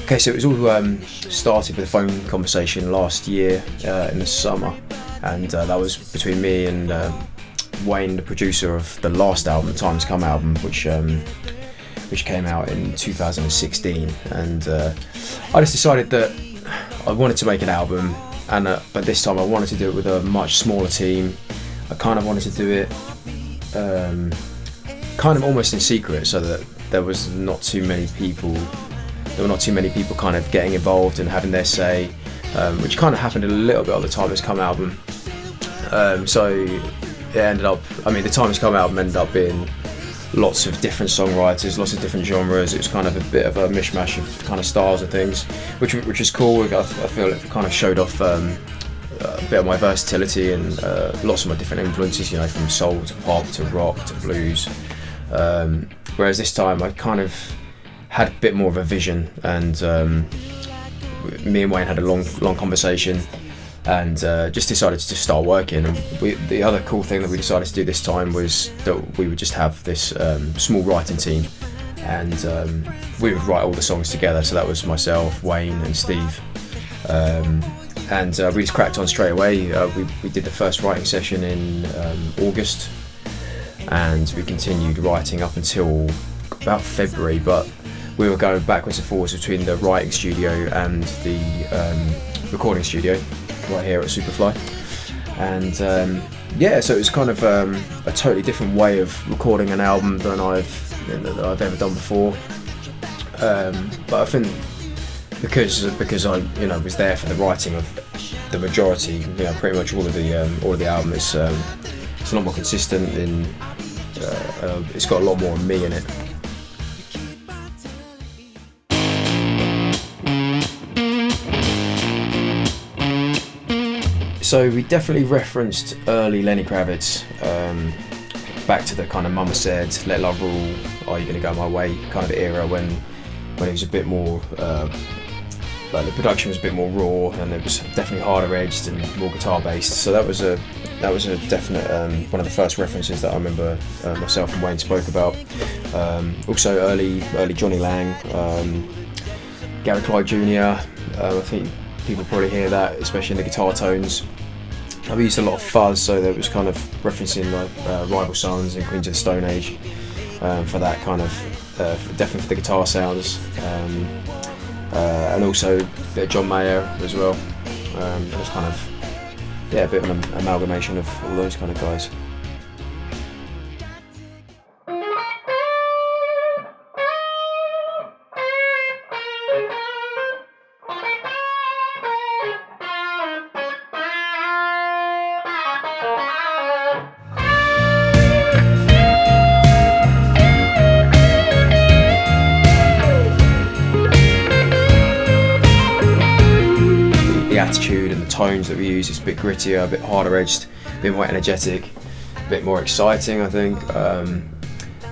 Okay, so it was all started with a phone conversation last year in the summer, and that was between me and Wayne, the producer of the last album, the Time Has Come album, which came out in 2016. And I just decided that I wanted to make an album, and but this time I wanted to do it with a much smaller team. I kind of wanted to do it kind of almost in secret, so that there was not too many people. There were not too many people kind of getting involved and having their say, which kind of happened a little bit on the Time Has Come album. So it ended up, the Time Has Come album ended up being lots of different songwriters, lots of different genres. It was kind of a bit of a mishmash of kind of styles and things, which is cool. I feel it kind of showed off a bit of my versatility and lots of my different influences, from soul to pop to rock to blues. Whereas this time I kind of had a bit more of a vision, and me and Wayne had a long conversation, and just decided to just start working. And the other cool thing that we decided to do this time was that we would just have this small writing team, and we would write all the songs together. So that was myself, Wayne and Steve, and we just cracked on straight away. We did the first writing session in August, and we continued writing up until about February, but we were going backwards and forwards between the writing studio and the recording studio right here at Superfly. And so it was kind of a totally different way of recording an album than I've ever done before. But I think because I was there for the writing of the majority, pretty much all of the album, it's a lot more consistent, and it's got a lot more of me in it. So we definitely referenced early Lenny Kravitz, back to the kind of Mama Said, Let Love Rule, Are You Gonna Go My Way kind of era when it was a bit more, like the production was a bit more raw, and it was definitely harder edged and more guitar based. So that was a definite one of the first references that I remember myself and Wayne spoke about. Also early Johnny Lang, Gary Clyde Jr. I think people probably hear that, especially in the guitar tones. I've used a lot of fuzz, so that was kind of referencing like Rival Sons and Queens of the Stone Age for that kind of, definitely for the guitar sounds, and also a bit of John Mayer as well. It was kind of a bit of an amalgamation of all those kind of guys. Attitude and the tones that we use is a bit grittier, a bit harder edged, a bit more energetic, a bit more exciting, I think.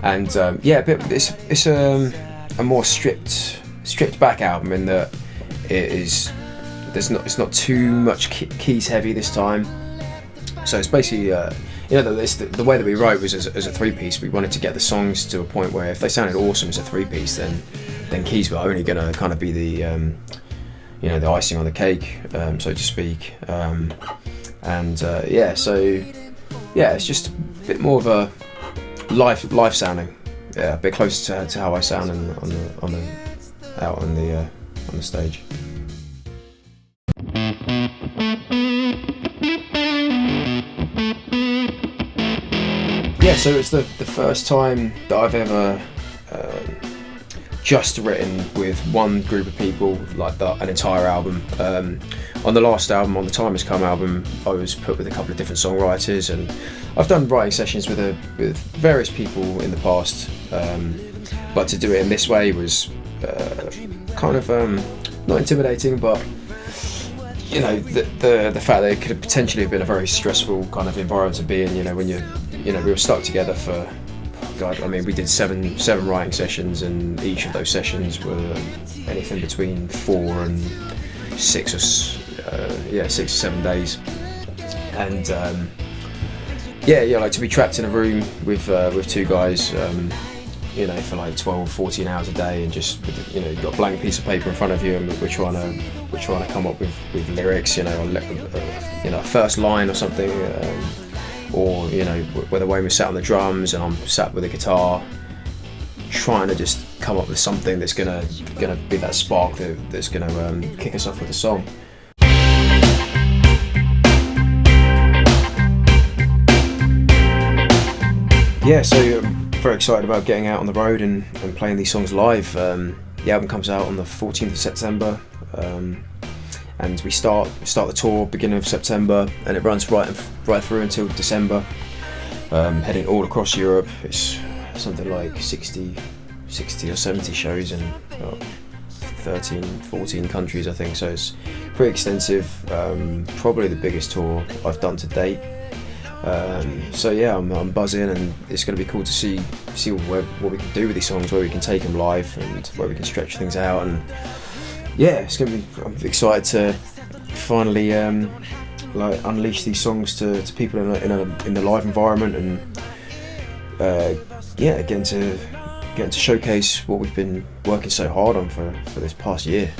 It's a more stripped back album in that it's not too much keys heavy this time. So it's basically the way that we wrote was as a three-piece. We wanted to get the songs to a point where if they sounded awesome as a three-piece, then keys were only going to kind of be the the icing on the cake, so to speak. It's just a bit more of a live sounding, a bit closer to how I sound out on the stage. Yeah, so it's the first time that I've ever just written with one group of people like that, an entire album. On the last album, on the Time Has Come album, I was put with a couple of different songwriters, and I've done writing sessions with various people in the past, but to do it in this way was kind of not intimidating, but you know, the fact that it could have potentially have been a very stressful kind of environment to be in. You know, when we were stuck together for, God, I mean, we did seven writing sessions, and each of those sessions were anything between 4 and 6 or 6 or 7 days, and like to be trapped in a room with two guys, you know, for like 12, 14 hours a day, and just, you know, you've got a blank piece of paper in front of you, and we're trying to come up with lyrics, you know, a first line or something, or, you know, whether Wayne was sat on the drums and I'm sat with a guitar, trying to just come up with something that's gonna be that spark that's gonna kick us off with a song. Yeah, so I'm very excited about getting out on the road and playing these songs live. The album comes out on the 14th of September, and we start the tour beginning of September, and it runs right through until December, heading all across Europe. It's something like 60 or 70 shows in 13, 14 countries, I think, so it's pretty extensive, probably the biggest tour I've done to date. So yeah, I'm buzzing, and it's going to be cool to see what we can do with these songs, where we can take them live, and where we can stretch things out. And yeah, I'm excited to finally like unleash these songs to people in the live environment, and getting to showcase what we've been working so hard on for this past year.